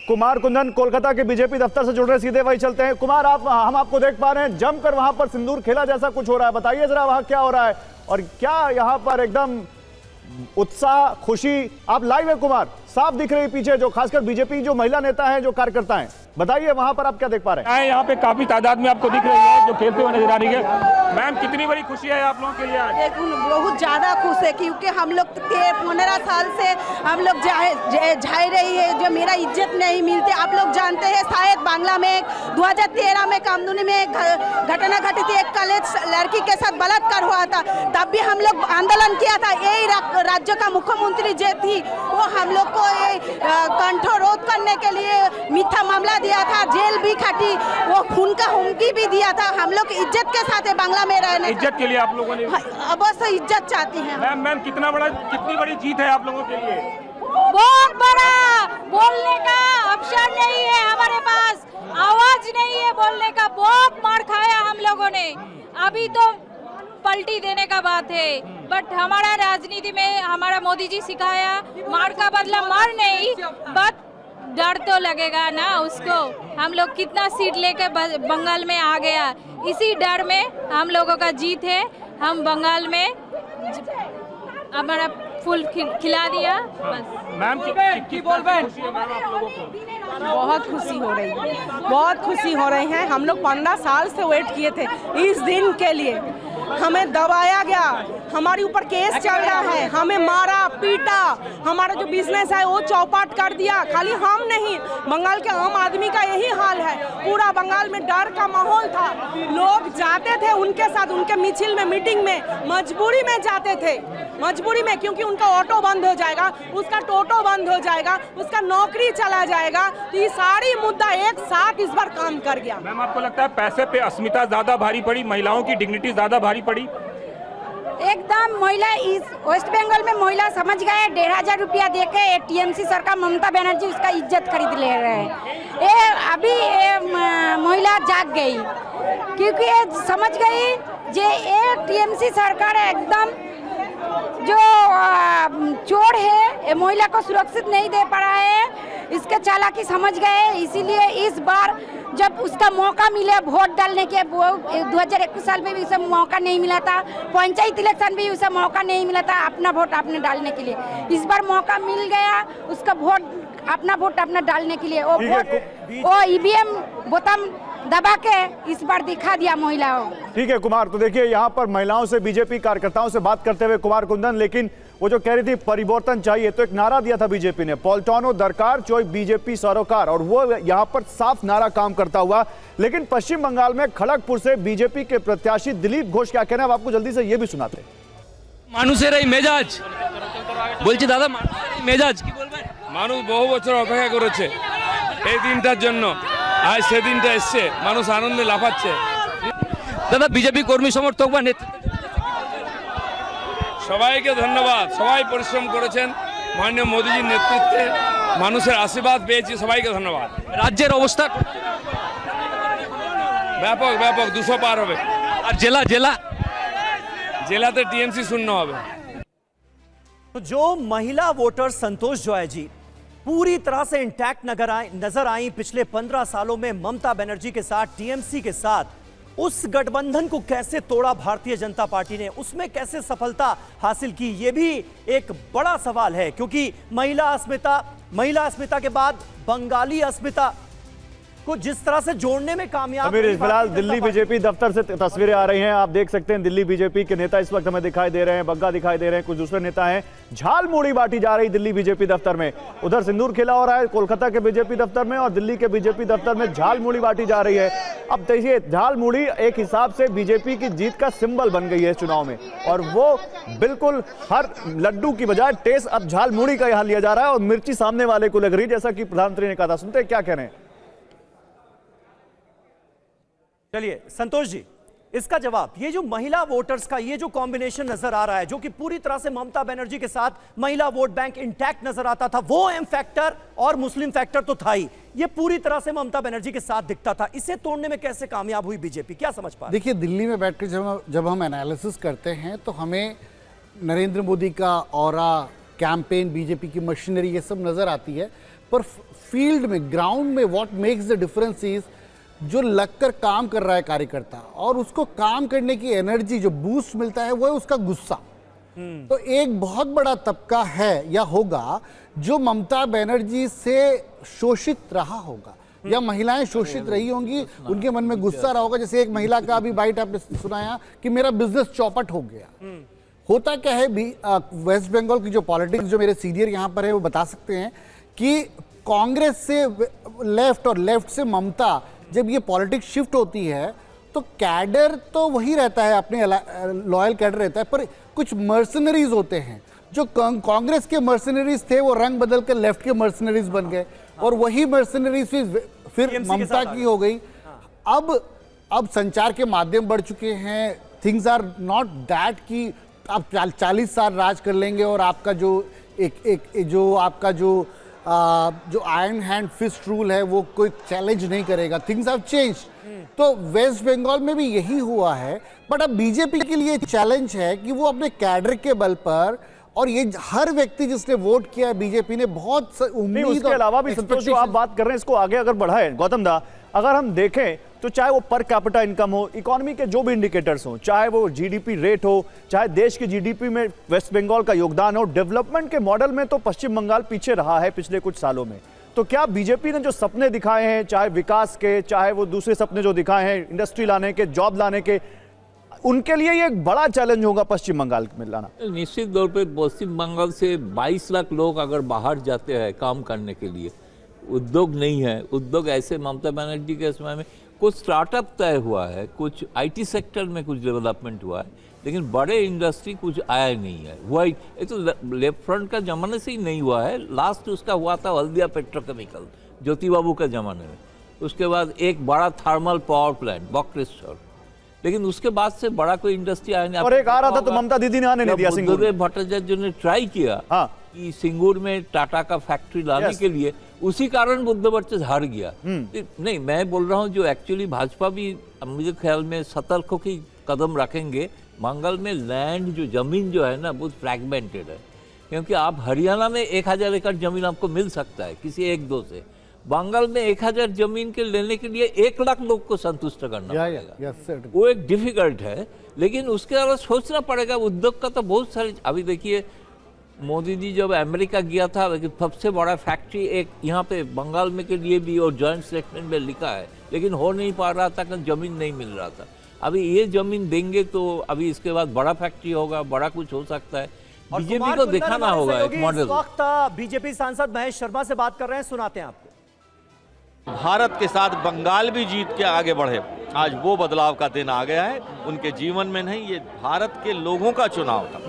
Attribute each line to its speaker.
Speaker 1: कुमार कुंदन कोलकाता के बीजेपी दफ्तर से जुड़ रहे, सीधे वही चलते हैं। कुमार, हम आपको देख पा रहे हैं जमकर वहां पर सिंदूर खेला जैसा कुछ हो रहा है, बताइए जरा वहां क्या हो रहा है और क्या यहां पर एकदम उत्साह, खुशी आप लाइव है कुमार, साफ दिख रही है पीछे जो खासकर बीजेपी जो महिला नेता हैं, जो कार्यकर्ता हैं, बताइए वहां पर आप क्या देख पा रहे हैं?
Speaker 2: यहाँ पे काफी तादाद में आपको दिख रही है जो खेलते हुए नजर आ रही है। मैम, कितनी बड़ी खुशी है आप लोगों के लिए आज?
Speaker 3: बहुत ज्यादा खुश है क्योंकि हम लोग 15 साल से हम लोग झाई रही है, जो मेरा इज्जत नहीं मिलते। आप लोग जानते हैं शायद बांग्ला में 2013 में कामदूनी में घटना घटी थी, एक कॉलेज लड़की के साथ बलात्कार हुआ था, तब भी हम लोग आंदोलन किया था। यही राज्य का मुख्यमंत्री जो थी वो हम लोग को कंठरोध करने के लिए मिथ्या मामला दिया था, जेल भी खाटी, वो खून का हुमकी भी दिया था। हम लोग इज्जत के साथ बांग्ला में रहने,
Speaker 2: इज्जत के लिए आप लोगों ने
Speaker 3: अवश्य इज्जत चाहती हैं।
Speaker 2: मैम कितनी बड़ी जीत है आप लोगों के लिए?
Speaker 4: बहुत बड़ा, बोलने का अवसर नहीं है हमारे पास, आवाज नहीं है बोलने का। बहुत मार खाया हम लोगों ने, अभी तो पलटी देने का बात है, बट हमारा राजनीति में हमारा मोदी जी सिखाया मार का बदला मार नहीं, बट डर तो लगेगा ना उसको। हम लोग कितना सीट लेकर बंगाल में आ गया, इसी डर में हम लोगों का जीत है। हम बंगाल में हमारा फूल खिला दिया बस।
Speaker 2: मैम की बोल
Speaker 5: बहुत खुशी हो रही है, बहुत खुशी हो रही है। हम लोग 15 साल से वेट किए थे इस दिन के लिए, हमें दबाया गया, हमारे ऊपर केस चल रहा है, हमें मारा पीटा, हमारा जो बिजनेस है वो चौपाट कर दिया। खाली हम नहीं, बंगाल के आम आदमी का यही हाल है। पूरा बंगाल में डर का माहौल था, लोग जाते थे उनके साथ, उनके मिছিল में, मीटिंग में, मजबूरी में जाते थे, मजबूरी में, क्योंकि उनका ऑटो बंद हो जाएगा, उसका टोटो बंद हो जाएगा, उसका नौकरी चला जाएगा। तो ये सारी मुद्दा एक साथ इस बार काम कर गया।
Speaker 2: मैम, आपको लगता है पैसे पे अस्मिता ज्यादा भारी पड़ी, महिलाओं की डिग्निटी ज्यादा भारी पड़ी?
Speaker 4: एकदम महिला इस वेस्ट बंगाल में महिला समझ गए, 1,500 रुपया देके टीएमसी सरकार ममता बनर्जी उसका इज्जत खरीद ले रहे हैं। ये अभी महिला जाग गई क्योंकि ये समझ गई जे ये टीएमसी सरकार एकदम जो चोर है, ये महिला को सुरक्षित नहीं दे पा रहा है, इसके चालाकी समझ गए। इसीलिए इस बार जब उसका मौका मिला वोट डालने के, 2021 साल में भी उसे मौका नहीं मिला था, पंचायत इलेक्शन भी उसे मौका नहीं मिला था अपना वोट अपने डालने के लिए। इस बार मौका मिल गया उसका वोट अपना डालने के लिए। वो ईवीएम बोताम दबा के इस बार दिखा दिया महिलाओं।
Speaker 1: ठीक है कुमार, तो देखिए यहाँ पर महिलाओं से, बीजेपी कार्यकर्ताओं से बात करते हुए कुमार कुंदन, लेकिन वो जो कह रही थी परिवर्तन चाहिए, तो एक नारा दिया था बीजेपी ने, पॉल्टानो दरकार चोई बीजेपी सरोकार, और वो यहाँ पर साफ नारा काम करता हुआ। लेकिन पश्चिम बंगाल में खड़गपुर से बीजेपी के प्रत्याशी दिलीप घोष क्या कहना है, आपको जल्दी से ये भी सुनाते हैं।
Speaker 6: মানুষের এই মেজাজ বলছি দাদা, মেজাজ কি বলবেন?
Speaker 7: মানুষ বহু বছর অপেক্ষা করেছে এই দিনটার জন্য, আজ সেদিনটা এসছে, মানুষ আনন্দে লাফাচ্ছে।
Speaker 6: দাদা, বিজেপি কর্মী সমর্থক বা নেতৃত্ব
Speaker 7: সবাইকে ধন্যবাদ, সবাই পরিশ্রম করেছেন মাননীয় মোদিজির নেতৃত্বে, মানুষের আশীর্বাদ পেয়েছি, সবাইকে ধন্যবাদ।
Speaker 6: রাজ্যের অবস্থা
Speaker 7: ব্যাপক ব্যাপক 200 পার হবে।
Speaker 6: আর
Speaker 7: জেলাতে টিএমসি শূন্য হবে।
Speaker 8: तो जो महिला वोटर संतोष जॉय जी पूरी तरह से इंटैक्ट नजर आई पिछले 15 सालों में ममता बनर्जी के साथ, टीएमसी के साथ, उस गठबंधन को कैसे तोड़ा भारतीय जनता पार्टी ने, उसमें कैसे सफलता हासिल की, यह भी एक बड़ा सवाल है। क्योंकि महिला अस्मिता के बाद बंगाली अस्मिता को जिस तरह से जोड़ने में कामयाब।
Speaker 1: फिलहाल दिल्ली बीजेपी दफ्तर से तस्वीरें आ रही हैं, आप देख सकते हैं दिल्ली बीजेपी के नेता इस वक्त हमें दिखाई दे रहे हैं, बग्गा दिखाई दे रहे हैं, कुछ दूसरे नेता हैं। झालमुड़ी बांटी जा रही दिल्ली बीजेपी दफ्तर में, उधर सिंदूर खेला हो रहा है कोलकाता के बीजेपी दफ्तर में, और दिल्ली के बीजेपी दफ्तर में झालमुड़ी बांटी जा रही है। अब देखिए, झालमुड़ी एक हिसाब से बीजेपी की जीत का सिंबल बन गई है चुनाव में, और वो बिल्कुल हर लड्डू की बजाय टेस्ट अब झालमुड़ी का यहां लिया जा रहा है, और मिर्ची सामने वाले को लग रही है, जैसा कि प्रधानमंत्री ने कहा था। सुनते क्या कह रहे हैं?
Speaker 8: चलिए संतोष जी, इसका जवाब, ये जो महिला वोटर्स का ये जो कॉम्बिनेशन नजर आ रहा है, जो कि पूरी तरह से ममता बनर्जी के साथ महिला वोट बैंक इंटैक्ट नजर आता था, वो एम फैक्टर और मुस्लिम फैक्टर तो था ही, ये पूरी तरह से ममता बनर्जी के साथ दिखता था। इसे तोड़ने में कैसे कामयाब हुई बीजेपी, क्या समझ पा?
Speaker 9: देखिए, दिल्ली में बैठकर जब हम एनालिसिस करते हैं तो हमें नरेंद्र मोदी का ऑरा, कैंपेन, बीजेपी की मशीनरी, ये सब नजर आती है। पर फील्ड में, ग्राउंड में what makes the difference is जो लगकर काम कर रहा है कार्यकर्ता, और उसको काम करने की एनर्जी जो बूस्ट मिलता है वो है उसका गुस्सा। तो एक बहुत बड़ा तबका है या होगा जो ममता बनर्जी से शोषित रहा होगा, या महिलाएं शोषित रही होंगी, उनके मन में गुस्सा रहा होगा। जैसे एक महिला का अभी बाइट आपने सुनाया कि मेरा बिजनेस चौपट हो गया। होता क्या है वेस्ट बंगाल की जो पॉलिटिक्स, जो मेरे सीनियर यहाँ पर है वो बता सकते हैं कि कांग्रेस से लेफ्ट और लेफ्ट से ममता, जब ये पॉलिटिक्स शिफ्ट होती है तो कैडर तो वही रहता है, अपने लॉयल कैडर रहता है, पर कुछ मर्सनरीज होते हैं जो कांग्रेस के मर्सनरीज थे, वो रंग बदल कर लेफ्ट के मर्सनरीज बन गए, और वही मर्सनरीज फिर ममता की हो गई। अब संचार के माध्यम बढ़ चुके हैं, थिंग्स आर नॉट दैट कि आप 40 साल राज कर लेंगे और आपका जो आयरन हैंड फिस्ट रूल है वो कोई चैलेंज नहीं करेगा। Things have changed. तो वेस्ट बंगाल में भी यही हुआ है, बट अब बीजेपी के लिए चैलेंज है कि वो अपने कैडर के बल पर, और ये हर व्यक्ति जिसने वोट किया है बीजेपी ने बहुत उम्मीद,
Speaker 1: उसके अलावा भी संतोष जो आप बात कर रहे हैं इसको आगे अगर बढ़ाएं गौतम दा, अगर हम देखें तो चाहे वो पर कैपिटा इनकम हो, इकोनॉमी के जो भी इंडिकेटर्स हो, चाहे वो जीडीपी रेट हो, चाहे देश की जीडीपी में वेस्ट बंगाल का योगदान हो, डेवलपमेंट के मॉडल में तो पश्चिम बंगाल पीछे रहा है पिछले कुछ सालों में। तो क्या बीजेपी ने जो सपने दिखाए हैं, चाहे विकास के, चाहे वो दूसरे सपने जो दिखाए हैं इंडस्ट्री लाने के, जॉब लाने के, उनके लिए ये एक बड़ा चैलेंज होगा पश्चिम बंगाल में लाना?
Speaker 10: निश्चित तौर पे पश्चिम बंगाल से 22 लाख लोग अगर बाहर जाते हैं काम करने के लिए, उद्योग नहीं है। उद्योग ऐसे ममता बनर्जी के समय में कुछ स्टार्टअप तय हुआ है, कुछ आईटी सेक्टर में कुछ डेवलपमेंट हुआ है, लेकिन बड़े इंडस्ट्री कुछ आया नहीं है। हुआ ये तो लेफ्ट फ्रंट का जमाने से ही नहीं हुआ है। लास्ट उसका हुआ था हल्दिया पेट्रोकेमिकल, ज्योति बाबू का जमाने में। उसके बाद एक बड़ा थर्मल पावर प्लांट बॉक्रेश्वर, लेकिन उसके बाद से बड़ा कोई इंडस्ट्री आया नहीं।
Speaker 1: और एक आ रहा था तो ममता दीदी ने आने नहीं दिया। सिंगूर
Speaker 10: भट्टाचार्य ने ट्राई किया कि सिंगूर में टाटा का फैक्ट्री लाने के लिए, उसी कारण बुद्ध भट्टाचार्य हार गया। नहीं, मैं बोल रहा हूँ जो एक्चुअली भाजपा भी मुझे ख्याल में सतर्क की कदम रखेंगे। बंगाल में लैंड जो जमीन जो है ना बहुत फ्रैगमेंटेड है, क्योंकि आप हरियाणा में 1000 एकड़ जमीन आपको मिल सकता है किसी एक दो से। बंगाल में 1000 जमीन के लेने के लिए 1 लाख लोग को संतुष्ट करना पड़ेगा। वो एक डिफिकल्ट है, लेकिन उसके अलावा सोचना पड़ेगा। उद्योग का तो बहुत सारे, अभी देखिए मोदी जी जब अमेरिका गया था, लेकिन सबसे बड़ा फैक्ट्री एक यहाँ पे बंगाल में के लिए भी और जॉइंट स्टेटमेंट में लिखा है, लेकिन हो नहीं पा रहा था क्योंकि जमीन नहीं मिल रहा था। अभी ये जमीन देंगे तो अभी इसके बाद बड़ा फैक्ट्री होगा, बड़ा कुछ हो सकता है। बीजेपी को दिखाना होगा एक मॉडल।
Speaker 8: बीजेपी सांसद महेश शर्मा से बात कर रहे हैं, सुनाते हैं आपको।
Speaker 11: भारत के साथ बंगाल भी जीत के आगे बढ़े, आज वो बदलाव का दिन आ गया है। उनके जीवन में नहीं, ये भारत के लोगों का चुनाव था।